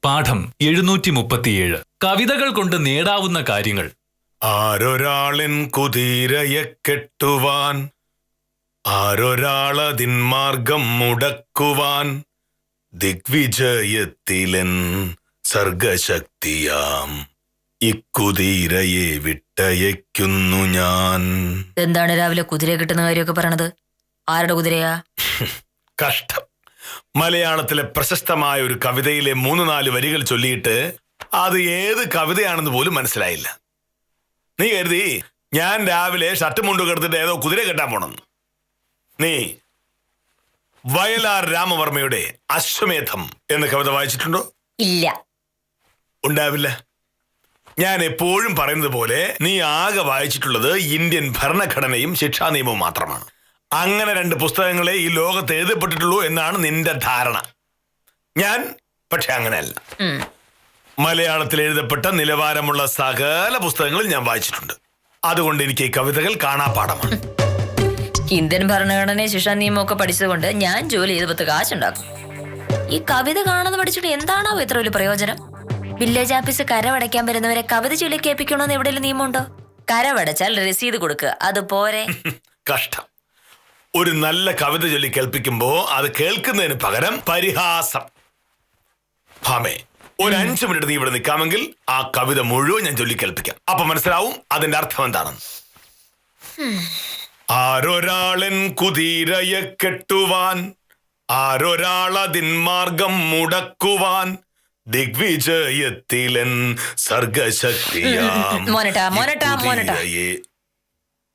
പാഠം 737. കവിതകൾ കൊണ്ട് നേടാവുന്ന കാര്യങ്ങൾ. ആരൊരാളൻ കുതിരയെ കെട്ടുവാൻ, ആരൊരാളതിൻ മാർഗം മുടക്കുവാൻ, ദിഗ്വിജയത്തിലൻ സർഗശക്തിയാം ഇക്കുതിരയെ വിട്ടയക്കുന്നു ഞാൻ. എന്താണ് രാവിലെ കുതിരയെ കിട്ടുന്ന കാര്യമൊക്കെ പറയണത്? ആരുടെ കുതിരയാ? കഷ്ടം. മലയാളത്തിലെ പ്രശസ്തമായ ഒരു കവിതയിലെ 3-4 വരികൾ ചൊല്ലിയിട്ട് അത് ഏത് കവിതയാണെന്ന് പോലും മനസ്സിലായില്ല. നീ കരുതി ഞാൻ രാവിലെ ഷർട്ട് മുണ്ട് കെടുത്തിട്ട് ഏതോ കുതിര കെട്ടാൻ പോണെന്ന്. നീ വയലാർ രാമവർമ്മയുടെ അശ്വമേധം എന്ന കവിത വായിച്ചിട്ടുണ്ടോ? ഇല്ല. ഉണ്ടാവില്ല. ഞാൻ എപ്പോഴും പറയുന്നത് പോലെ നീ ആകെ വായിച്ചിട്ടുള്ളത് ഇന്ത്യൻ ഭരണഘടനയും ശിക്ഷാ നിയമവും മാത്രമാണ്. അങ്ങനെ 2 പുസ്തകങ്ങളെ ഈ ലോകത്ത് എഴുതപ്പെട്ടിട്ടുള്ളൂ എന്നാണ് നിന്റെ ധാരണ. ഞാൻ പക്ഷെ അങ്ങനെയല്ല. മലയാളത്തിൽ എഴുതപ്പെട്ട നിലവാരമുള്ള സകല പുസ്തകങ്ങളും ഞാൻ വായിച്ചിട്ടുണ്ട്. അതുകൊണ്ട് എനിക്ക് ഈ കവിതകൾ കാണാപ്പാഠമാണ്. ഇന്ത്യൻ ഭരണഘടനയും ശിക്ഷാ നിയമവും ഒക്കെ പഠിച്ചതുകൊണ്ട് ഞാൻ ജോലി ചെയ്ത് 10 കാശുണ്ടാക്കും. ഈ കവിത കാണാതെ പഠിച്ചിട്ട് എന്താണോ ഇത്ര വലിയ പ്രയോജനം? വില്ലേജ് ഓഫീസ് കരവടയ്ക്കാൻ വരുന്നവരെ കവിത ചൊല്ലി കേൾപ്പിക്കണമെന്ന് എവിടെയെങ്കിലും നിയമമുണ്ടോ? കരവടച്ചാൽ രസീത് കൊടുക്കുക, അത് പോരെ? കഷ്ടം. ഒരു നല്ല കവിത ചൊല്ലി കേൾപ്പിക്കുമ്പോ അത് കേൾക്കുന്നതിന് പകരം പരിഹാസം. ഭാമേ, ഒരു 5 മിനിറ്റ് നീ ഇവിടെ നിൽക്കാമെങ്കിൽ ആ കവിത മുഴുവൻ ഞാൻ ചൊല്ലി കേൾപ്പിക്കാം. അപ്പൊ മനസ്സിലാവും അതിന്റെ അർത്ഥം എന്താണെന്ന്. ആരൊരാളൻ കുതിരയെ കെട്ടുവാൻ, ആരൊരാളതിൻ മാർഗം മുടക്കുവാൻ, ദിഗ്വിജയത്തിലൻ സർഗശക്തിയാം ഇക്കുതിരയെ.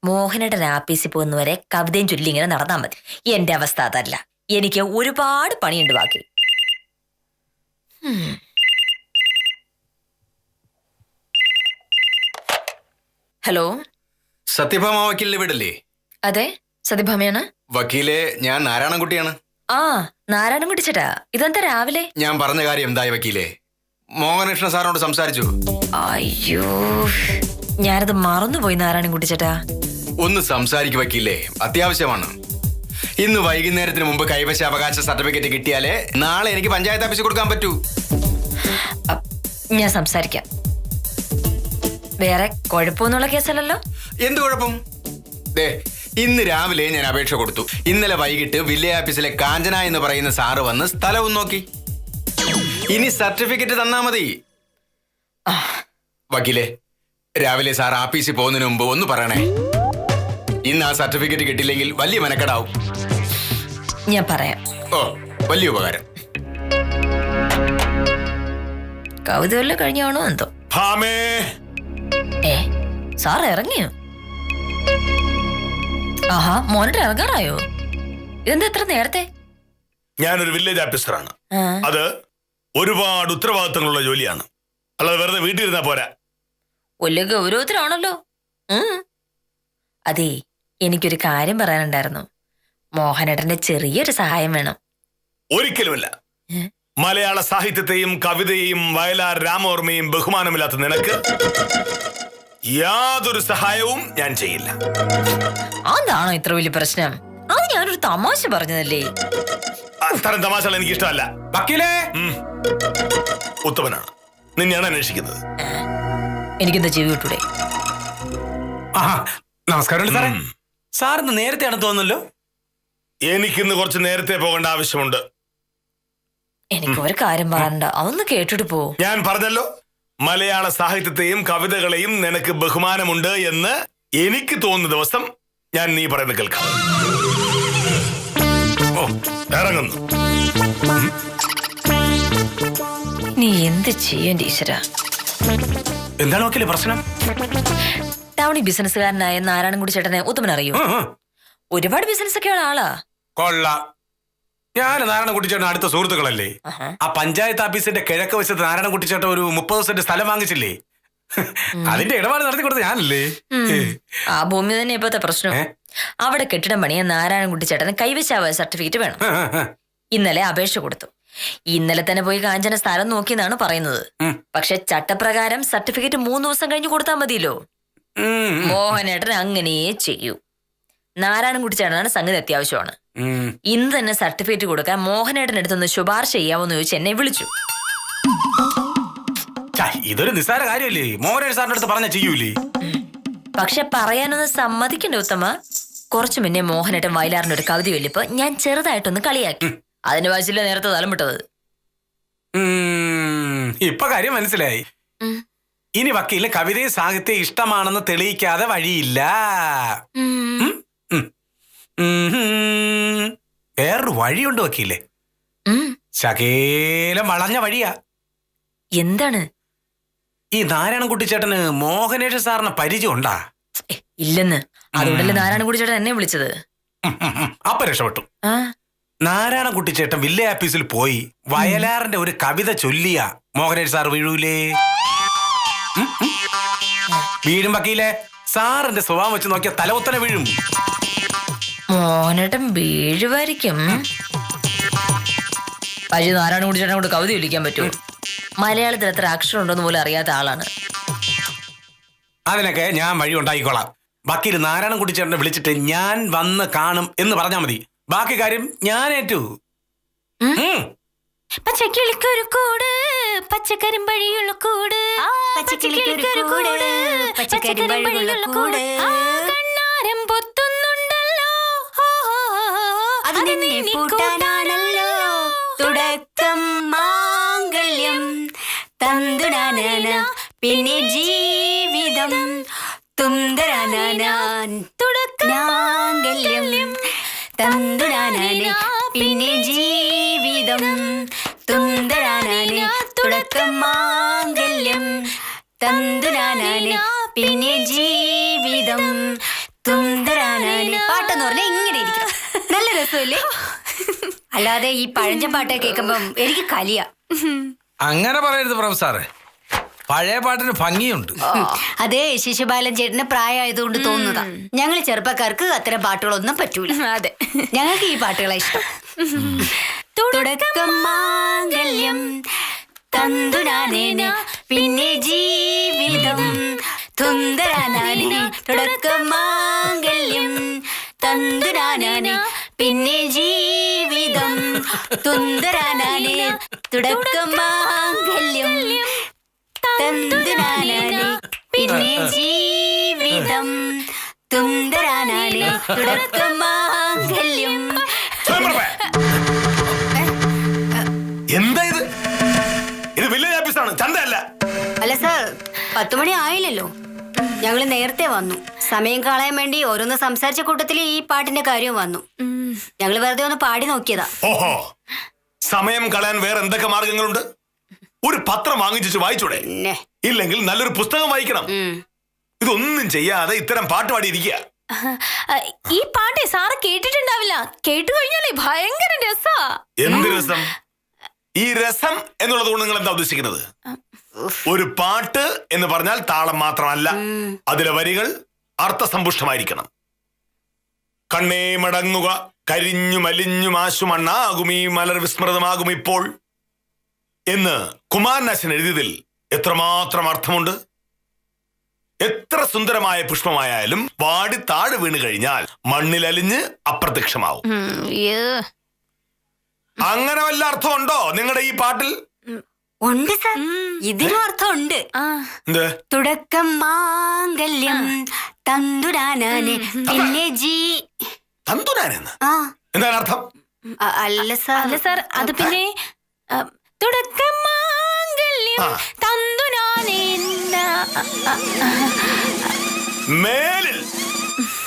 മോഹനയുടെ ആപ്പീസിൽ പോകുന്നവരെ കവിതയും ചൊല്ലി ഇങ്ങനെ നടന്നാൽ മതി. എന്റെ അവസ്ഥ അതല്ല. എനിക്ക് ഒരുപാട് പണിയുണ്ട് ബാക്കി. ഹലോ, സത്യഭാമ വക്കീലിന്റെ വീടല്ലേ? അതെ, സത്യഭാമയാണ്. വക്കീലെ, ഞാൻ നാരായണൻകുട്ടിയാണ്. ആ, നാരായണൻകുട്ടി ചേട്ടാ, ഇതെന്താ രാവിലെ? ഞാൻ പറഞ്ഞ കാര്യം എന്തായി വക്കീലെ? മോഹനകൃഷ്ണ സാറിനോട് സംസാരിച്ചു? അയ്യോ, ഞാനത് മറന്നുപോയി നാരായണൻകുട്ടി ചേട്ടാ. ഒന്ന് സംസാരിക്കും വക്കീലെ, അത്യാവശ്യമാണ്. ഇന്ന് വൈകുന്നേരത്തിന് മുമ്പ് കൈവശ അവകാശ സർട്ടിഫിക്കറ്റ് കിട്ടിയാലേ നാളെ എനിക്ക് പഞ്ചായത്ത് ഓഫീസിൽ കൊടുക്കാൻ പറ്റൂ. ഞാൻ സംസാരിക്കാം. വേറെ കുഴപ്പമൊന്നുള്ള കേസല്ലല്ലോ? എന്ത് കുഴപ്പം? ഇന്ന് രാവിലെ ഞാൻ അപേക്ഷ കൊടുത്തു. ഇന്നലെ വൈകിട്ട് വില്ലേജ് ഓഫീസിലെ കാഞ്ചന എന്ന് പറയുന്ന സാറ് വന്ന് സ്ഥലവും നോക്കി. ഇനി സർട്ടിഫിക്കറ്റ് തന്നാ മതി. വക്കീലെ, രാവിലെ സാർ ഓഫീസിൽ പോകുന്നതിന് മുമ്പ് ഒന്ന് പറയണേ. ഇന്ന് ആ സർട്ടിഫിക്കറ്റ് കിട്ടില്ലെങ്കിൽ വലിയ മെനക്കെടാവും. ഞാൻ പറയാം. ഓ, വലിയ ഉപകാരം. കവിത വല്ലതും കഴിഞ്ഞാണോ എന്തോ? സാർ ഇറങ്ങിയോ? ആഹാ, മോനിട്ട് ഇറങ്ങാറായോ? ഇതെന്താ എത്ര നേരത്തെ? ഞാനൊരു വില്ലേജ് ഓഫീസറാണ്. അത് ഒരുപാട് ഉത്തരവാദിത്തങ്ങളുള്ള ജോലിയാണ്. അല്ലാതെ വെറുതെ വീട്ടിലിരുന്നാ പോരാ. വലിയ ഗൗരവത്തിലാണല്ലോ. അതെ, എനിക്കൊരു കാര്യം പറയാനുണ്ടായിരുന്നു. മോഹനേട്ടന്റെ ചെറിയൊരു സഹായം വേണം. ഒരിക്കലുമില്ല. മലയാള സാഹിത്യത്തെയും കവിതയെയും വയലാർ രാമവർമ്മയും ബഹുമാനമില്ലാത്ത നിനക്ക് യാതൊരു സഹായവും ഞാൻ ചെയ്യില്ല. അതാണോ ഇത്ര വലിയ പ്രശ്നം? അത് ഞാനൊരു തമാശ പറഞ്ഞതല്ലേ. അത്തരം തമാശകൾ എനിക്ക് ഇഷ്ടമല്ല. വക്കീലേ, ഉത്തമനാണ്, നിന്നെയാണ് അന്വേഷിക്കുന്നത്. എനിക്കെന്താ ജീവി വിട്ടൂടെ? നമസ്കാരം സാറേ. സാറിന്ന് നേരത്തെയാണ് തോന്നുന്നല്ലോ. എനിക്കിന്ന് കുറച്ച് നേരത്തെ പോകേണ്ട ആവശ്യമുണ്ട്. എനിക്ക് ഒരു കാര്യം പറയണ്ട, അതൊന്ന് കേട്ടിട്ട് പോ. ഞാൻ പറഞ്ഞല്ലോ, മലയാള സാഹിത്യത്തെയും കവിതകളെയും നിനക്ക് ബഹുമാനമുണ്ട് എന്ന് എനിക്ക് തോന്നുന്ന ദിവസം ഞാൻ നീ പറയുന്നത് കേൾക്കാം. ഇറങ്ങുന്നു. നീ എന്ത് ചെയ്യും ഈശ്വര? എന്താണ് വക്കീലെ പ്രശ്നം? ടൗണി ബിസിനസ്സുകാരനായ നാരായണൻകുട്ടി ചേട്ടനെ ഉത്തമൻ അറിയൂ? ഒരുപാട് ബിസിനസ് ഒക്കെയുള്ള ആളാ. കൊള്ളാം. ഞാൻ നാരായണൻകുട്ടി ചേട്ടൻ അടുത്ത സുഹൃത്തുക്കളല്ലേ. ആ പഞ്ചായത്ത് ഓഫീസിന്റെ കിഴക്ക് വശത്ത് നാരായണൻകുട്ടി ചേട്ടൻ ഒരു 30 സെന്റ് സ്ഥലം വാങ്ങിച്ചില്ലേ? അതിന്റെ ഇടപാട് നടത്തി കൊടുത്ത ഞാനല്ലേ. ആ ഭൂമി തന്നെ ഇപ്പോഴത്തെ പ്രശ്നം. അവിടെ കെട്ടിടം പണിയാൻ നാരായണൻകുട്ടി ചേട്ടന് കൈവശാവകാശ സർട്ടിഫിക്കറ്റ് വേണം. ഇന്നലെ അപേക്ഷ കൊടുത്തു. ഇന്നലെ തന്നെ പോയി കാഞ്ചന സ്ഥലം നോക്കിയെന്നാണ് പറയുന്നത്. പക്ഷെ ചട്ടപ്രകാരം സർട്ടിഫിക്കറ്റ് 3 ദിവസം കഴിഞ്ഞ് കൊടുത്താൽ മതിയല്ലോ. മോഹനേട്ടൻ അങ്ങനെയേ ചെയ്യൂ. നാരായണൻകുട്ടി ചേട്ടനാണ് സംഗതി അത്യാവശ്യമാണ്. ഇന്ന് തന്നെ സർട്ടിഫിക്കറ്റ് കൊടുക്കാൻ മോഹനേട്ടൻ അടുത്തൊന്ന് ശുപാർശ ചെയ്യാവോന്ന് ചോദിച്ച് എന്നെ വിളിച്ചു. ഇതൊരു നിസ്സാര കാര്യമല്ലേ? മോഹനേഷ് സാറിന്റെ അടുത്ത് പറഞ്ഞാൽ ചെയ്യൂലേ? പക്ഷെ പറയാനൊന്ന് സമ്മതിക്കണ്ട ഉത്തമ. കുറച്ചു മുന്നേ മോഹനേട്ടൻ വയലാറിന്റെ ഒരു കവിത ചൊല്ലിയപ്പോ ഞാൻ ചെറുതായിട്ടൊന്ന് കളിയാക്കി. അതിന് വാശില്ല നേരത്തെ തലം വിട്ടത്. ഇപ്പൊ കാര്യം മനസ്സിലായി. ഇനി വക്കീലിന് കവിതയും സാഹിത്യം ഇഷ്ടമാണെന്ന് തെളിയിക്കാതെ വഴിയില്ല. വേറൊരു വഴിയുണ്ട് വക്കീലെ. ശകേലം വളഞ്ഞ വഴിയാ. എന്താണ്? ഈ നാരായണൻകുട്ടി ചേട്ടന് മോഹനേഷ് സാറിന് പരിചയം ഉണ്ടാ? ഇല്ലെന്ന്. അതുകൊണ്ടല്ലേ നാരായണൻകുട്ടി ചേട്ടൻ എന്നെ വിളിച്ചത്. അപ്പൊ രക്ഷപ്പെട്ടു. നാരായണൻകുട്ടി ചേട്ടൻ വില്ലേജ് ഓഫീസിൽ പോയി വയലാറിന്റെ ഒരു കവിത ചൊല്ലിയ മോഹനേഷ് സാർ വീഴൂലേ? വീഴും വക്കീലെ. സാറിന്റെ സ്വഭാവം വെച്ച് നോക്കിയ തലകുത്തനെ വീഴും. മോഹനേട്ടൻ വീഴുമായിരിക്കും. പക്ഷേ നാരായണൻകുട്ടി ചേട്ടനെ കൊണ്ട് കവിത ചൊല്ലിക്കാൻ പറ്റുമോ? മലയാളത്തിൽ എത്ര അക്ഷരം ഉണ്ടോന്ന് പോലും അറിയാത്ത ആളാണ്. അതിനൊക്കെ ഞാൻ വഴി ഉണ്ടാക്കിക്കോളാം. വക്കീൽ നാരായണൻകുട്ടി ചേട്ടനെ വിളിച്ചിട്ട് ഞാൻ വന്ന് കാണും എന്ന് പറഞ്ഞാൽ മതി. ബാക്കി കാര്യം ഞാൻ ഏറ്റു. പച്ചക്കിളിക്കൊരു കൂട്, പച്ചക്കരിമ്പഴിയുള്ള കൂട്, പച്ചക്കിളിക്കൊരു കൂട്, പച്ചക്കരിമ്പഴിയുള്ള കൂട്, കണ്ണാരം പൊത്തുന്നുണ്ടല്ലോ, അത് നിന്നെ പൂട്ടാനാണല്ലോ തുടക്കം മാംഗല്യം തന്തുനാന പിന്നെ ജീവിതം തുന്തരാനാൻ തുടക്കമാംഗല്യം തന്തുനാന പിന്നെ ജീവിതം തുന്തരാനാന് തുടക്കമാംഗല്യം തന്തുനാനാന് പിന്നെ ജീവിതം തുന്തരാനാന്. പാട്ടെന്ന് പറഞ്ഞാൽ ഇങ്ങനെ ഇരിക്കണം. നല്ല രസമല്ലേ? അല്ലാതെ ഈ പഴഞ്ചൻ പാട്ട് കേൾക്കുമ്പം എനിക്ക് കലിയ. അങ്ങനെ പറയരുത് പ്രൊഫസറെ. പഴയ പാട്ടിന് ഭംഗിയുണ്ട്. അതെ, ശിശുപാലൻ ചേട്ടന് പ്രായമായതുകൊണ്ട് തോന്നുന്നതാ. ഞങ്ങൾ ചെറുപ്പക്കാർക്ക് അത്തരം പാട്ടുകളൊന്നും പറ്റൂല. അതെ, ഞങ്ങൾക്ക് ഈ പാട്ടുകളെ ഇഷ്ടം. തുടക്കം മാംഗല്യം തന്തുനാനേന പിന്നെ ജീവിതം തുന്തരാനാനെ തുടക്കം മാംഗല്യം തന്തുനാനാനെ പിന്നെ ജീവിതം തുന്തരാനാനെ തുടക്കം മാംഗല്യം തന്തുനാനാനെ പിന്നെ ജീവിതം തുന്തരാനാനെ തുടക്കം മാംഗല്യം. എന്താ ഇത്? ഇത് വില്ലേജ് ഓഫീസാണ്, ചന്തയല്ല. അല്ല സാർ, 10 മണി ആയില്ലല്ലോ. ഞങ്ങള് നേരത്തെ വന്നു. സമയം കളയാൻ വേണ്ടി ഓരോന്ന് സംസാരിച്ച കൂട്ടത്തില് ഈ പാട്ടിന്റെ കാര്യവും വന്നു. ഞങ്ങള് വെറുതെ ഒന്ന് പാടി നോക്കിയതാ. ഓഹോ, സമയം കളയാൻ വേറെ എന്തൊക്കെ മാർഗങ്ങളുണ്ട്? ഒരു പത്രം വാങ്ങിച്ചു വായിച്ചൂടെ? ഇല്ലെങ്കിൽ നല്ലൊരു പുസ്തകം വായിക്കണം. ഇതൊന്നും ചെയ്യാതെ ഇത്തരം പാട്ട് പാടിയിരിക്കുക. ഈ പാട്ടേ സാറ് കേട്ടിട്ടുണ്ടാവില്ല. കേട്ടു കഴിഞ്ഞാലേ ഭയങ്കര രസാ. എന്ത് രസം? ഈ രസം എന്നുള്ളത് കൊണ്ട് നിങ്ങൾ എന്താ ഉദ്ദേശിക്കുന്നത്? ഒരു പാട്ട് എന്ന് പറഞ്ഞാൽ താളം മാത്രമല്ല, അതിലെ വരികൾ അർത്ഥസമ്പുഷ്ടമായിരിക്കണം. കണ്ണേ മടങ്ങുക, കരിഞ്ഞു മലിഞ്ഞു മാശുമണ്ണാകും ഈ മലർ വിസ്മൃതമാകും ഇപ്പോൾ എന്ന് കുമാരനാശൻ എഴുതിയതിൽ എത്രമാത്രം അർത്ഥമുണ്ട്. എത്ര സുന്ദരമായ പുഷ്പമായാലും വാടി താഴെ വീണ് കഴിഞ്ഞാൽ മണ്ണിലലിഞ്ഞ് അപ്രത്യക്ഷമാവും. അങ്ങനെ വല്ല അർത്ഥമുണ്ടോ നിങ്ങളുടെ ഈ പാട്ടിൽ? ഉണ്ട് സാർ, ഇതിനും അർത്ഥമുണ്ട്. തുടക്കം മാംഗല്യം തന്തുനാനാനെ പിന്നെ തന്തുനാനെന്ന് എന്താണ് അർത്ഥം? അല്ല സാർ, അത് പിന്നെ തുടക്കം മാംഗല്യം തന്തുനാനെ.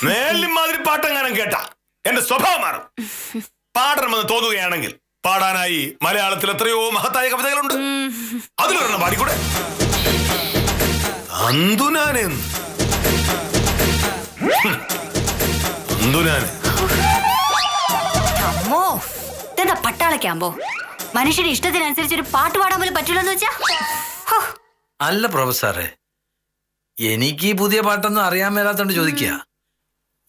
മേലിൽ മാതിരി പാട്ടെങ്ങാനും കേട്ടാ എന്റെ സ്വഭാവം മാറും. പാടണമെന്ന് തോന്നുകയാണെങ്കിൽ പാടാനായി മലയാളത്തിൽ എത്രയോ മഹത്തായ കവിതകളുണ്ട്. അതിലൊരെണ്ണം പാടിക്കൂടെ? തന്തുനാനെ. അമ്മോ, ഇതെന്താ പട്ടാളക്കാകുമ്പോ മനുഷ്യന്റെ ഇഷ്ടത്തിനനുസരിച്ച് ഒരു പാട്ട് പാടാൻ പോലും പറ്റൂലെന്ന് വെച്ചാ? അല്ല പ്രൊഫസറെ, എനിക്ക് ഈ പുതിയ പാട്ടൊന്നും അറിയാൻ മേലാത്തോണ്ട് ചോദിക്കുക.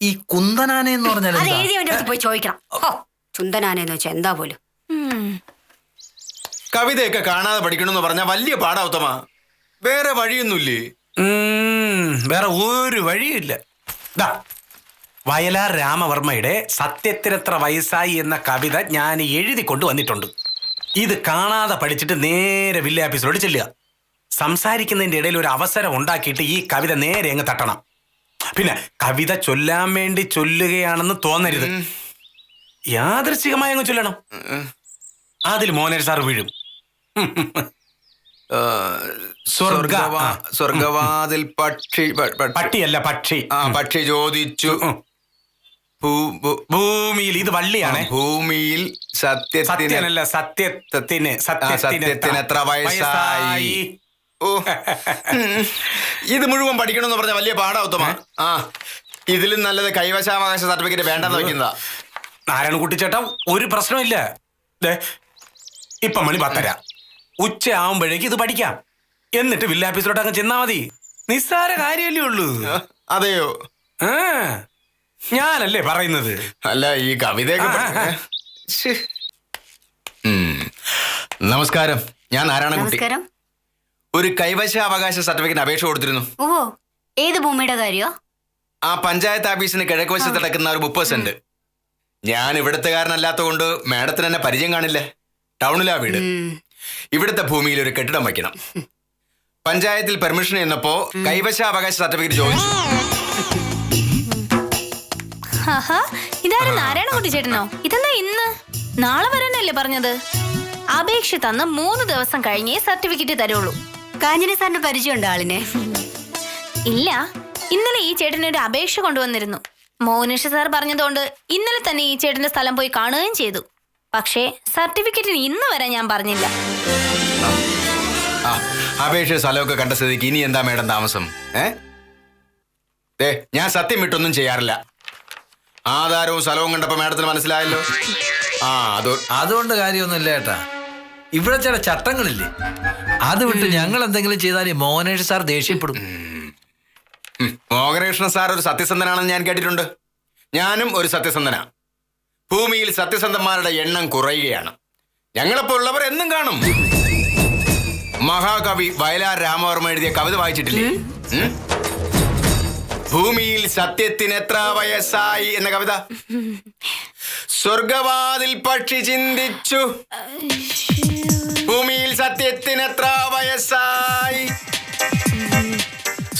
ഈ കുന്തനാന എന്ന് പറഞ്ഞാൽ അത് എഴുതിയവന്റെ അടുത്ത് പോയി ചോദിക്കണം. ചുന്തനാനെന്ന് വെച്ചാ എന്താ പോലും. കവിതയൊക്കെ കാണാതെ പഠിക്കണമെന്ന് പറഞ്ഞാൽ വലിയ പാടാ ഉത്തമ. വേറെ വഴിയൊന്നുമില്ലേ? വേറെ ഒരു വഴിയില്ല. വയലാർ രാമവർമ്മയുടെ സത്യത്തിനെത്ര വയസ്സായി എന്ന കവിത ഞാൻ എഴുതി കൊണ്ടുവന്നിട്ടുണ്ട്. ഇത് കാണാതെ പഠിച്ചിട്ട് നേരെ വില്ലേജ് ഓഫീസിലോട്ട് ചെല്ലുക. സംസാരിക്കുന്നതിന്റെ ഇടയിൽ ഒരു അവസരം ഉണ്ടാക്കിയിട്ട് ഈ കവിത നേരെ അങ്ങ് തട്ടണം. പിന്നെ കവിത ചൊല്ലാൻ വേണ്ടി ചൊല്ലുകയാണെന്ന് തോന്നരുത്. യാദൃശ്ചികമായി അങ്ങ് ചൊല്ലണം. അതിൽ മോഹനേഷ് സാർ വീഴും. സ്വർഗവാതിൽ പട്ടിയല്ല പക്ഷി. പക്ഷി ചോദിച്ചു ഭൂമിയിൽ, ഇത് വള്ളിയാണ്. ഭൂമിയിൽ സത്യത്തിനല്ല സത്യത്തിന് എത്ര വയസ്സായി? ഓ, ഇത് മുഴുവൻ പഠിക്കണമെന്ന് പറഞ്ഞ വലിയ പാടാ ഉത്തമ. ഇതിലും നല്ലത് കൈവശാവകാശ സർട്ടിഫിക്കറ്റ് വേണ്ടെന്ന് വെക്കുന്നതാ. നാരായണൻകുട്ടി ചേട്ടാ, ഒരു പ്രശ്നമില്ല. ഇപ്പൊ മണി 10:30. ഉച്ച ആവുമ്പോഴേക്ക് ഇത് പഠിക്കാം. എന്നിട്ട് വില്ലേജ് ഓഫീസിലോട്ട് അങ്ങ് ചെന്നാ മതി. നിസ്സാര കാര്യമല്ലേ ഉള്ളൂ. അതെയോ? ഞാനല്ലേ പറയുന്നത്. അല്ല, ഈ കവിതയൊക്കെ നമസ്കാരം, ഞാൻ നാരായണൻകുട്ടി. നമസ്കാരം. ഒരു കൈവശാവകാശ സർട്ടിഫിക്കറ്റ് അപേക്ഷ കൊടുത്തിരുന്നു. ഓഹോ, ഏത് ഭൂമിയുടെ കാര്യോ? ആ പഞ്ചായത്ത് ഓഫീസിന് കിഴക്ക് വശത്ത് കിടക്കുന്ന ഒരു 30 സെന്റ്. ഞാൻ ഇവിടുത്തുകാരനല്ലാത്ത കൊണ്ട് മാഡത്തിന് എന്നെ പരിചയം കാണില്ല. ടൗണിലാ വീട്. ഇവിടുത്തെ ഭൂമിയിൽ ഒരു കെട്ടിടം വയ്ക്കണം. പഞ്ചായത്തിൽ പെർമിഷൻ എന്നപ്പോ കൈവശാവകാശ സർട്ടിഫിക്കറ്റ് ചോദിച്ചു. ഇതാരും നാരായണൻകുട്ടി ചേട്ടനോ? ഇതെന്താ ഇന്ന്? നാളെ വരാനല്ലേ പറഞ്ഞത്? അപേക്ഷ തന്ന് 3 ദിവസം കഴിഞ്ഞേ സർട്ടിഫിക്കറ്റ് തരുള്ളൂ. കാഞ്ഞന സാറിന് പരിചയമുണ്ട് ആളിനെ? ഇല്ല, ഇന്നലെ ഈ ചേട്ടന് ഒരു അപേക്ഷ കൊണ്ടുവന്നിരുന്നു. മോഹനേഷ് സാർ പറഞ്ഞതുകൊണ്ട് ഇന്നലെ തന്നെ ഈ ചേട്ടന്റെ സ്ഥലം പോയി കാണുകയും ചെയ്തു. പക്ഷേ സർട്ടിഫിക്കറ്റിന് ഇന്ന് വരാൻ ഞാൻ പറഞ്ഞില്ല. അപേക്ഷ സ്ഥലമൊക്കെ കണ്ട സ്ഥിതിക്ക് ഇനി എന്താ മേഡം താമസം? ഞാൻ സത്യം വിട്ടൊന്നും ചെയ്യാറില്ല. ആധാരവും സ്ഥലവും കണ്ടപ്പോ മേഡത്തിന് മനസ്സിലായല്ലോ. അതുകൊണ്ട് കാര്യമൊന്നുമില്ല ഏട്ടാ. ഇവിടെ ചില ചട്ടങ്ങളില്ലേ, അത് വിട്ട് ഞങ്ങൾ എന്തെങ്കിലും ചെയ്താൽ മോഹനേഷ് സാർ ദേഷ്യപ്പെടും. മോഹനകൃഷ്ണൻ സാർ ഒരു സത്യസന്ധനാണെന്ന് ഞാൻ കേട്ടിട്ടുണ്ട്. ഞാനും ഒരു സത്യസന്ധനാ. ഭൂമിയിൽ സത്യസന്ധന്മാരുടെ എണ്ണം കുറയുകയാണ്. ഞങ്ങളെപ്പോലുള്ളവർ എന്നും കാണും. മഹാകവി വയലാർ രാമവർമ്മ എഴുതിയ കവിത വായിച്ചിട്ടില്ലേ? ഭൂമിയിൽ സത്യത്തിന് എത്ര വയസ്സായി എന്ന കവിത. സ്വർഗവാതിൽ പക്ഷി ചിന്തിച്ചു, ഭൂമിയിൽ സത്യത്തിന് എത്ര വയസ്സായി.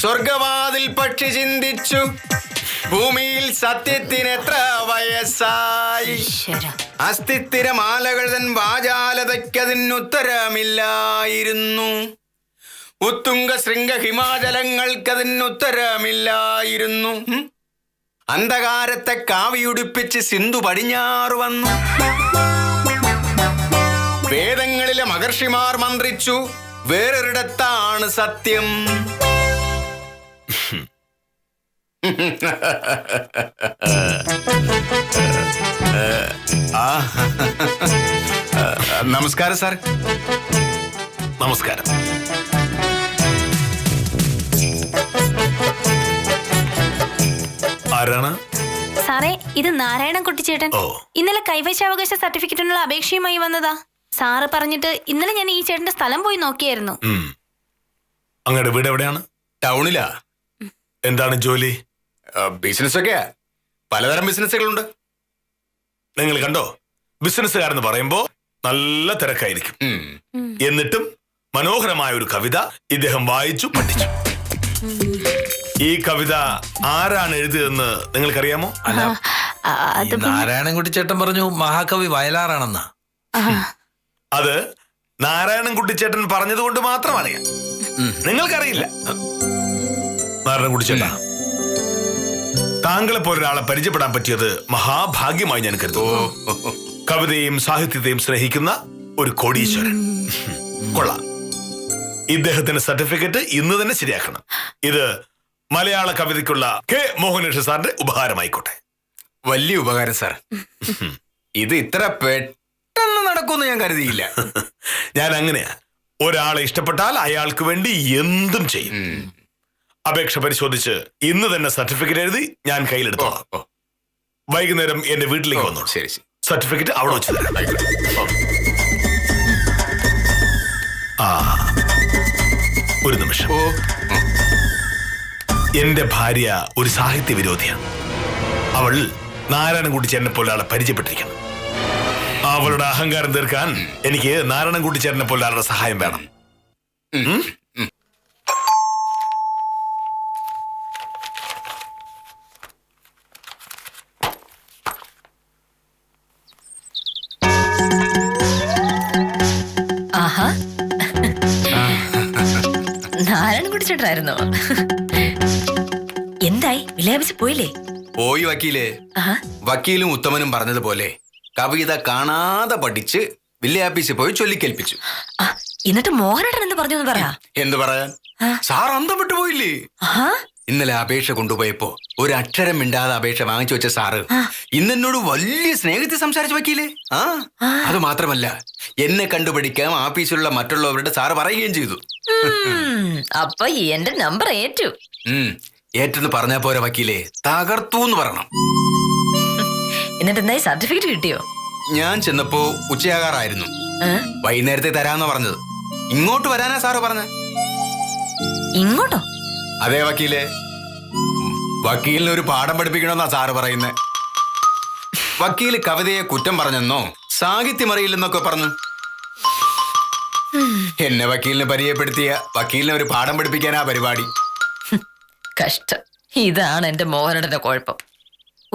സ്വർഗവാതിൽ പക്ഷി ചിന്തിച്ചു, ഭൂമിയിൽ സത്യത്തിന് എത്ര വയസ്സായി. അസ്ഥിത്തിരമാലകൾ തൻ വാചാലതയ്ക്കതിനുത്തരമില്ലായിരുന്നു. ഉത്തുംഗ ശൃംഗ ഹിമാചലങ്ങൾക്കതിനുത്തരമില്ലായിരുന്നു. അന്ധകാരത്തെ കാവിയുടുപ്പിച്ച് സിന്ധു പടിഞ്ഞാറ് വന്നു. വേദങ്ങളിലെ മഹർഷിമാർ മന്ത്രിച്ചു, വേറൊരിടത്താണ് സത്യം. നമസ്കാരം സാർ. നമസ്കാരം. ആരാണ്? സാറേ, ഇത് നാരായണൻകുട്ടി ചേട്ടൻ. ഇന്നലെ കൈവശാവകാശ സർട്ടിഫിക്കറ്റിനുള്ള അപേക്ഷയുമായി വന്നതാ. സാറ് പറഞ്ഞിട്ട് ഇന്നലെ ഞാൻ ഈ ചേട്ടന്റെ സ്ഥലം പോയി നോക്കിയായിരുന്നു. അങ്ങയുടെ വീട് എവിടെയാണ്? ടൗണിലാ. എന്താണ് ജോലി? ബിസിനസ് ഒക്കെ. പലതരം ബിസിനസ്സുകളുണ്ട്. നിങ്ങൾ കണ്ടോ, ബിസിനസ്സുകാരെന്ന് പറയുമ്പോ നല്ല തിരക്കായിരിക്കും. എന്നിട്ടും മനോഹരമായ ഒരു കവിത ഇദ്ദേഹം വായിച്ചു പഠിച്ചു. ഈ കവിത ആരാണ് എഴുതിയതെന്ന് നിങ്ങൾക്കറിയാമോ? നാരായണൻകുട്ടി ചേട്ടൻ പറഞ്ഞു മഹാകവി വയലാറാണെന്നാ. അത് നാരായണൻകുട്ടി ചേട്ടൻ പറഞ്ഞതുകൊണ്ട് മാത്രം അറിയാം. നിങ്ങൾക്കറിയില്ല. നാരായണൻകുട്ടി ചേട്ടാ, താങ്കളെ പോലൊരാളെ പരിചയപ്പെടാൻ പറ്റിയത് മഹാഭാഗ്യമായി ഞാൻ കരുതുന്നു. കവിതയും സാഹിത്യത്തെയും സ്നേഹിക്കുന്ന ഒരു കോടീശ്വരൻ. കൊള്ളാം. ഇദ്ദേഹത്തിന്റെ സർട്ടിഫിക്കറ്റ് ഇന്ന് തന്നെ ശരിയാക്കണം. ഇത് മലയാള കവിതയ്ക്കുള്ള കെ മോഹനേഷ് സാറിന്റെ ഉപഹാരമായിക്കോട്ടെ. വലിയ ഉപകാരം സാർ. ഇത് ഇത്ര പെട്ടെന്ന് നടക്കുമെന്ന് ഞാൻ കരുതിയില്ല. ഞാൻ അങ്ങനെയാ. ഒരാളെ ഇഷ്ടപ്പെട്ടാൽ അയാൾക്ക് വേണ്ടി എന്തും ചെയ്യും. അപേക്ഷ പരിശോധിച്ച് ഇന്ന് തന്നെ സർട്ടിഫിക്കറ്റ് എഴുതി ഞാൻ കയ്യിലെടുത്തോളാം. വൈകുന്നേരം എന്റെ വീട്ടിലേക്ക് വന്നു. ശരി. സർട്ടിഫിക്കറ്റ് അവിടെ വെച്ച് തരാം. ഒരു നിമിഷം. എന്റെ ഭാര്യ ഒരു സാഹിത്യ വിരോധിയാണ്. അവൾ നാരായണൻകുട്ടി ചേട്ടനെ പോലെ ആളെ പരിചയപ്പെട്ടിരിക്കണം. അവളുടെ അഹങ്കാരം തീർക്കാൻ എനിക്ക് നാരായണൻകുട്ടി ചേട്ടനെ പോലെ ആളുടെ സഹായം വേണം. ചേട്ടനായിരുന്നോ? എന്തായി വിലയാപിച്ച് പോയില്ലേ? പോയി വക്കീലേ. ആഹാ. വക്കീലും ഉത്തമനും പറഞ്ഞതുപോലെ കവിത കാണാതെ പഠിച്ച് വില്ലേജ് പോയി ചൊല്ലിക്കേൽപ്പിച്ചു. ആ, എന്നിട്ട് മോഹനേട്ടൻ എന്ത് പറഞ്ഞു എന്ന് പറ. എന്ത് പറയാൻ, സാർ അന്തം വിട്ടു പോയില്ലേ? ഇന്നലെ അപേക്ഷ കൊണ്ടുപോയപ്പോ ഒരു അക്ഷരം മിണ്ടാതെ അപേക്ഷ വാങ്ങിച്ചു വെച്ച സാറ് ഇന്നെന്നോട് വലിയ സ്നേഹത്തിൽ സംസാരിച്ചു വക്കീലേ. അത് മാത്രമല്ല, എന്നെ കണ്ടുപിടിക്കാൻ ആഫീസിലുള്ള മറ്റുള്ളവരുടെ സാറ് പറയുകയും ചെയ്തു. അപ്പൊ എന്റെ നമ്പർ ഏറ്റു. ഏറ്റെന്ന് പറഞ്ഞാ പോരെ വക്കീലേ, തകർത്തു എന്ന് പറയണം. എന്നിട്ട് എന്തായി, സർട്ടിഫിക്കറ്റ് കിട്ടിയോ? ഞാൻ ചെന്നപ്പോ ഉച്ചയാകാറായിരുന്നു. വൈകുന്നേരത്തെ തരാന്നാ പറഞ്ഞത്. ഇങ്ങോട്ട് വരാനാ സാറ് പറഞ്ഞത്. ഇങ്ങോട്ടോ? അതെ വക്കീലേ, വക്കീലിന് ഒരു പാഠം പഠിപ്പിക്കണമെന്നാ സാറ് പറയുന്നേ. വക്കീല് കവിതയെ കുറ്റം പറഞ്ഞെന്നോ സാഹിത്യം അറിയില്ലെന്നൊക്കെ പറഞ്ഞു. എന്നെ വക്കീലിനെ പരിചയപ്പെടുത്തിയ വക്കീലിനെ ഒരു പാഠം പഠിപ്പിക്കാനാ പരിപാടി. കഷ്ടം. ഇതാണ് എന്റെ മോഹനേട്ടന്റെ കുഴപ്പം.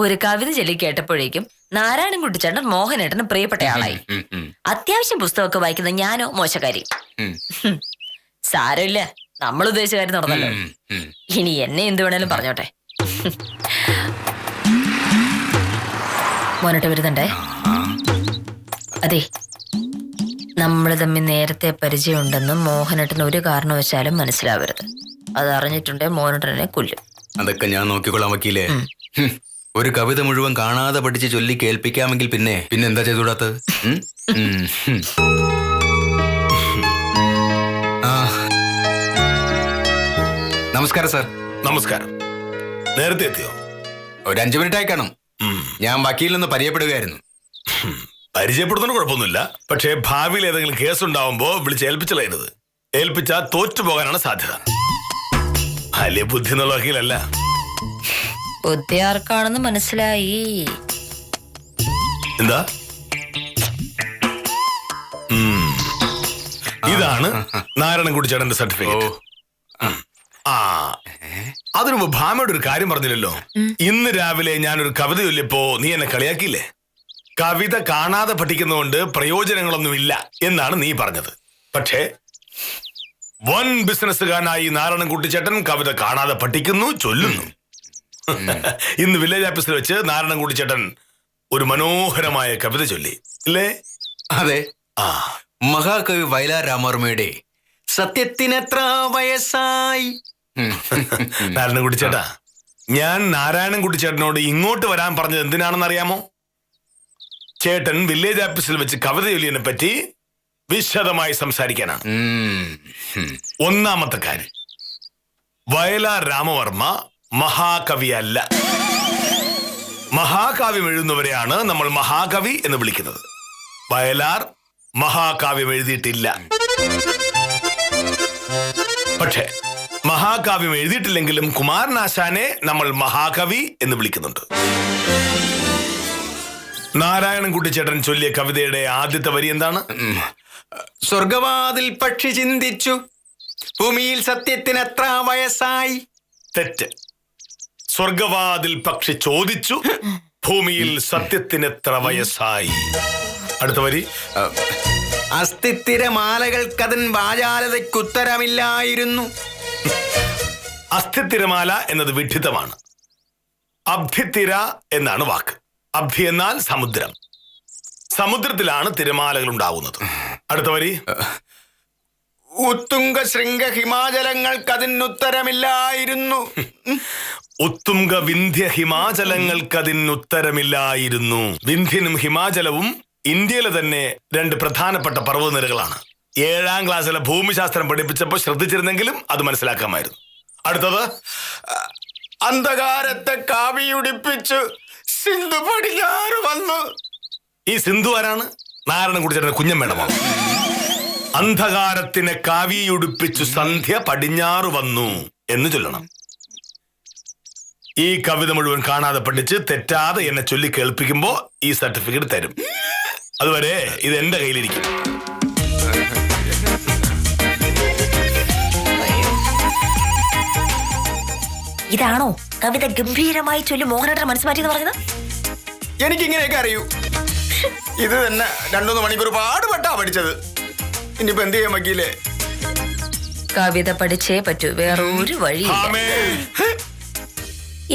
ഒരു കവിത ചൊല്ലി കേട്ടപ്പോഴേക്കും നാരായണൻകുട്ടി ചേട്ടൻ മോഹനേട്ടന് പ്രിയപ്പെട്ട ആളായി. അത്യാവശ്യം പുസ്തകമൊക്കെ വായിക്കുന്ന ഞാനോ മോശക്കാരി. സാരമില്ല, നമ്മൾ ഉദ്ദേശിച്ച കാര്യം നടന്നല്ലോ. ഇനി എന്നെ എന്ത് വേണേലും പറഞ്ഞോട്ടെ. മോനോട്ട് വരുന്നുണ്ടേ. അതെ, നമ്മൾ തമ്മിൽ നേരത്തെ പരിചയമുണ്ടെന്നും മോഹനേട്ടന് ഒരു കാരണവശാലും മനസ്സിലാവരുത്. അതറിഞ്ഞിട്ടുണ്ടേ മോഹനേട്ടനെ കൊല്ലും. അതൊക്കെ ഞാൻ നോക്കിക്കൊള്ളാം വക്കീലേ. ഒരു കവിത മുഴുവൻ കാണാതെ പഠിച്ച് ചൊല്ലി കേൾപ്പിക്കാമെങ്കിൽ പിന്നെ എന്താ ചെയ്തുകൂടാത്തത്? നമസ്കാരം സാർ. നമസ്കാരം. നേരത്തെ എത്തിയോ? ഒരു 5 മിനിറ്റ് ആയി കാണും. ഞാൻ വക്കീലിനൊന്ന് പരിചയപ്പെടുകയായിരുന്നു. പരിചയപ്പെടുന്നതിന് കുഴപ്പമൊന്നുമില്ല. പക്ഷേ ഭാവിയിൽ ഏതെങ്കിലും കേസ് ഉണ്ടാവുമ്പോ വിളിച്ച് ഏൽപ്പിച്ചത്. ഏൽപ്പിച്ചാൽ തോറ്റുപോകാനാണ് സാധ്യത. വലിയ ബുദ്ധി എന്നുള്ള വക്കീലല്ല. ബുദ്ധി ആർക്കാണെന്ന് മനസ്സിലായി. എന്താ? ഇതാണ് നാരായണൻകുട്ടി ചേട്ടന്റെ സർട്ടിഫിക്കറ്റ്. അതിനു മുമ്പ് ഭാമയുടെ ഒരു കാര്യം പറഞ്ഞില്ലല്ലോ. ഇന്ന് രാവിലെ ഞാനൊരു കവിത ചൊല്ലിയപ്പോ നീ എന്നെ കളിയാക്കിയില്ലേ? കവിത കാണാതെ പഠിക്കുന്നതുകൊണ്ട് പ്രയോജനങ്ങളൊന്നുമില്ല എന്നാണ് നീ പറഞ്ഞത്. പക്ഷേ വൻ ബിസിനസ്സുകാരനായി നാരായണൻകുട്ടി ചേട്ടൻ കവിത കാണാതെ പഠിക്കുന്നു, ചൊല്ലുന്നു. ഇന്ന് വില്ലേജ് ഓഫീസിൽ വെച്ച് നാരായണൻകുട്ടി ചേട്ടൻ ഒരു മനോഹരമായ കവിത ചൊല്ലി അല്ലേ? അതെ. മഹാകവി വയലാർ രാമവർമ്മയുടെ സത്യത്തിനെത്ര വയസ്സായി. നാരായണൻകുട്ടി ചേട്ടാ, ഞാൻ നാരായണൻകുട്ടി ചേട്ടനോട് ഇങ്ങോട്ട് വരാൻ പറഞ്ഞത് എന്തിനാണെന്ന് അറിയാമോ? ചേട്ടൻ വില്ലേജ് ഓഫീസിൽ വെച്ച് കവിത ചൊല്ലിയതിനെ പറ്റി വിശദമായി സംസാരിക്കാനാണ്. ഒന്നാമത്തെ കാര്യം, വയലാർ രാമവർമ്മ മഹാകവിയല്ല. മഹാകാവ്യം എഴുതുന്നവരെയാണ് നമ്മൾ മഹാകവി എന്ന് വിളിക്കുന്നത്. വയലാർ മഹാകാവ്യം എഴുതിയിട്ടില്ല. പക്ഷേ മഹാകാവ്യം എഴുതിയിട്ടില്ലെങ്കിലും കുമാരനാശാനെ നമ്മൾ മഹാകവി എന്ന് വിളിക്കുന്നുണ്ട്. നാരായണൻകുട്ടി ചേട്ടൻ ചൊല്ലിയ കവിതയുടെ ആദ്യത്തെ വരി എന്താണ്? സ്വർഗവാതിൽ പക്ഷി ചിന്തിച്ചു, ഭൂമിയിൽ സത്യത്തിന് എത്ര വയസ്സായി. തെറ്റ്. സ്വർഗവാതിൽ പക്ഷി ചോദിച്ചു, ഭൂമിയിൽ സത്യത്തിന് എത്ര വയസ്സായി. അടുത്ത വരി, അസ്ഥിത്തിരമാലകൾക്കതൻ വാചാലതയ്ക്കുത്തരമില്ലായിരുന്നു. അസ്ഥിത്തിരമാല എന്നത് വിഡ്ഢിത്തമാണ്. അബ്ധിത്തിര എന്നാണ് വാക്ക്. അബ്ധി എന്നാൽ സമുദ്രം. സമുദ്രത്തിലാണ് തിരമാലകൾ ഉണ്ടാവുന്നത്. അടുത്ത വരി, ഉത്തുംഗ ശൃംഗ ഹിമാചലങ്ങൾക്കതിനുത്തരമില്ലായിരുന്നു. ഉത്തുംഗ വിന്ധ്യ ഹിമാചലങ്ങൾക്കതിനുത്തരമില്ലായിരുന്നു. വിന്ധ്യനും ഹിമാചലവും ഇന്ത്യയിലെ തന്നെ 2 പ്രധാനപ്പെട്ട പർവ്വതനിരകളാണ്. 7ാം ക്ലാസ്സിലെ ഭൂമിശാസ്ത്രം പഠിപ്പിച്ചപ്പോൾ ശ്രദ്ധിച്ചിരുന്നെങ്കിലും അത് മനസ്സിലാക്കാമായിരുന്നു. അടുത്തത്, അന്ധകാരത്തെ കാവിയുടിപ്പിച്ചു സിന്ധു പടിഞ്ഞാറ് വന്നു. ഈ സിന്ധു ആരാണ്? നാരായണൻകുട്ടി ചേട്ടന്റെ കുഞ്ഞമ്മേടമാണ്. അന്ധകാരത്തിനെ കാവിയുടിപ്പിച്ചു സന്ധ്യ പടിഞ്ഞാറ് വന്നു എന്ന് ചൊല്ലണം. ഈ കവിത മുഴുവൻ കാണാതെ പഠിച്ച് തെറ്റാതെ എന്നെ ചൊല്ലി കേൾപ്പിക്കുമ്പോ ഈ സർട്ടിഫിക്കറ്റ് തരും. അതുവരെ ഇത് എന്റെ കയ്യിലിരിക്കും. ഇതാണോ കവിത ഗംഭീരമായി ചൊല്ലി മോഹനേട്ടൻ മനസ്സുമാറ്റിയെന്ന് പറഞ്ഞത്? എനിക്കിങ്ങനെയൊക്കെ അറിയൂ. ഇത് തന്നെ 2-3 മണിക്കൂർ പാടുപെട്ടാ പഠിച്ചത്. ഇനിയിപ്പോ എന്ത് ചെയ്യാൻ വക്കീലേ? കവിത പഠിച്ചേ പറ്റൂ, വേറെ ഒരു വഴിയില്ല. ഭാമേ,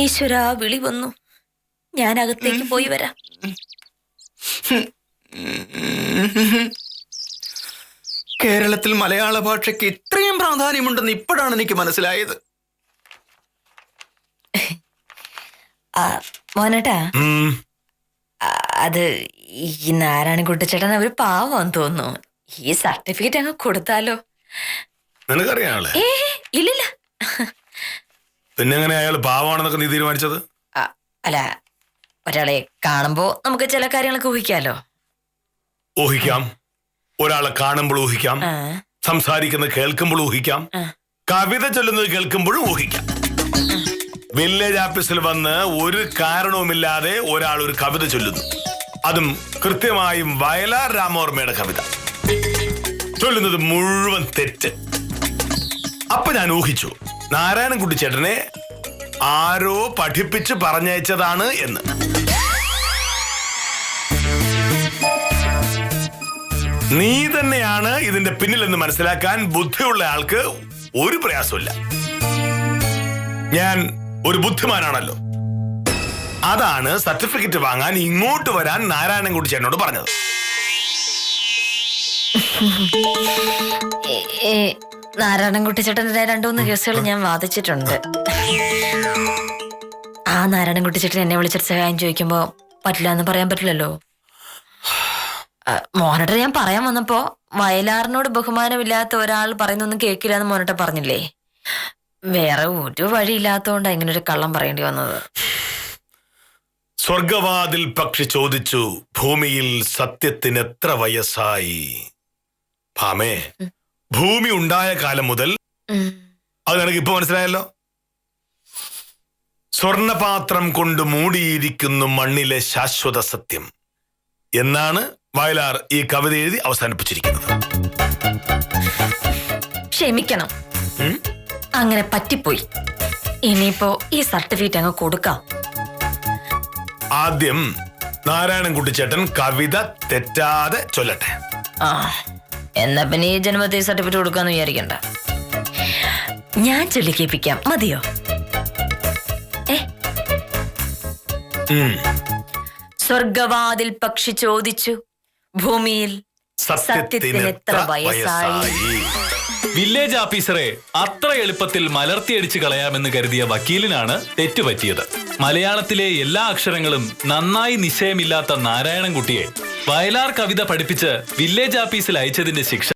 ഈശ്വര, വിളി വന്നു. ഞാൻ അകത്തേക്ക് പോയി വരാം. കേരളത്തിൽ മലയാള ഭാഷയ്ക്ക് ഇത്രയും പ്രാധാന്യമുണ്ടെന്ന് ഇപ്പോഴാണ് എനിക്ക് മനസ്സിലായത്. മോനട്ടാ, ഉം, അത് ഈ നാരായണൻകുട്ടിച്ചേട്ടൻ ഒരു പാവം തോന്നുന്നു. ഈ സർട്ടിഫിക്കറ്റ് അങ്ങ് കൊടുത്താലോ? നിനക്കറിയാളെ? ഇല്ലില്ല. പിന്നെ എങ്ങനെ അയാൾ പാവമാണെന്നൊക്കെ നീ തീരുമാനിച്ചത്? അല്ല, ഒരാളെ കാണുമ്പോ നമുക്ക് ചില കാര്യങ്ങളൊക്കെ ഊഹിക്കാലോ. ഊഹിക്കാം. ഒരാളെ കാണുമ്പോൾ ഊഹിക്കാം, സംസാരിക്കുന്നത് കേൾക്കുമ്പോൾ ഊഹിക്കാം, കവിത ചൊല്ലുന്നത് കേൾക്കുമ്പോഴും ഊഹിക്കാം. വില്ലേജ് ഓഫീസിൽ വന്ന് ഒരു കാരണവുമില്ലാതെ ഒരാൾ ഒരു കവിത ചൊല്ലുന്നു, അതും കൃത്യമായും വയലാർ രാമവർമ്മയുടെ കവിത. ചൊല്ലുന്നത് മുഴുവൻ തെറ്റ്. അപ്പൊ ഞാൻ ഊഹിച്ചു, നാരായണൻകുട്ടി ചേട്ടനെ ആരോ പഠിപ്പിച്ച് പറഞ്ഞയച്ചതാണ് എന്ന്. നീ തന്നെയാണ് ഇതിന്റെ പിന്നിലെന്ന് മനസ്സിലാക്കാൻ ബുദ്ധിയുള്ള ആൾക്ക് ഒരു പ്രയാസമില്ല. ഞാൻ ഒരു ബുദ്ധിമാനാണല്ലോ. അതാണ് സർട്ടിഫിക്കറ്റ് വാങ്ങാൻ ഇങ്ങോട്ട് വരാൻ നാരായണൻകുട്ടി ചേട്ടനോട് പറഞ്ഞത്. നാരായണൻകുട്ടിച്ചേട്ടൻ്റെ 2-3 കേസുകൾ ഞാൻ വാദിച്ചിട്ടുണ്ട്. ആ നാരായണൻകുട്ടിച്ചേട്ടൻ എന്നെ വിളിച്ചിട്ട് സഹായം ചോദിക്കുമ്പോ പറ്റില്ല എന്ന് പറയാൻ പറ്റില്ലല്ലോ. മോനട്ട ഞാൻ പറയാൻ വന്നപ്പോ വയലാറിനോട് ബഹുമാനമില്ലാത്ത ഒരാൾ പറയുന്നൊന്നും കേൾക്കില്ല എന്ന് മോനട്ട പറഞ്ഞില്ലേ? വേറെ ഒരു വഴിയില്ലാത്തോണ്ടാ ഇങ്ങനെ ഒരു കള്ളം പറയേണ്ടി വന്നത്. സ്വർഗവാതിൽ പക്ഷി ചോദിച്ചു, ഭൂമിയിൽ സത്യത്തിന് എത്ര വയസ്സായി? ഭാമേ, ഭൂമി ഉണ്ടായ കാലം മുതൽ, അത് നിനക്ക് ഇപ്പൊ മനസ്സിലായല്ലോ. സ്വർണപാത്രം കൊണ്ട് മൂടിയിരിക്കുന്നു മണ്ണിലെ ശാശ്വത സത്യം എന്നാണ് വയലാർ ഈ കവിത എഴുതി അവസാനിപ്പിച്ചിരിക്കുന്നത്. ക്ഷമിക്കണം, അങ്ങനെ പറ്റിപ്പോയി. ഇനിയിപ്പോ ഈ സർട്ടിഫിക്കറ്റ് അങ്ങ് കൊടുക്കാം. ആദ്യം നാരായണൻകുട്ടി ചേട്ടൻ കവിത തെറ്റാതെ ചൊല്ലട്ടെ. എന്നാ പിന്നെ ഈ ജന്മത്തെ സർട്ടിഫിക്കറ്റ് കൊടുക്കാന്ന് വിചാരിക്കണ്ട. ഞാൻ ചൊല്ലിക്കേപ്പിക്കാം, മതിയോ? സ്വർഗവാതിൽ പക്ഷി ചോദിച്ചു, ഭൂമിയിൽ സത്യത്തിന് എത്ര വയസ്സായി? വില്ലേജ് ഓഫീസറെ അത്ര എളുപ്പത്തിൽ മലർത്തിയടിച്ച് കളയാമെന്ന് കരുതിയ വക്കീലിനാണ് തെറ്റുപറ്റിയത്. മലയാളത്തിലെ എല്ലാ അക്ഷരങ്ങളും നന്നായി നിശ്ചയമില്ലാത്ത നാരായണൻകുട്ടിയെ വയലാർ കവിത പഠിപ്പിച്ച് വില്ലേജ് ഓഫീസിൽ അയച്ചതിന്റെ ശിക്ഷ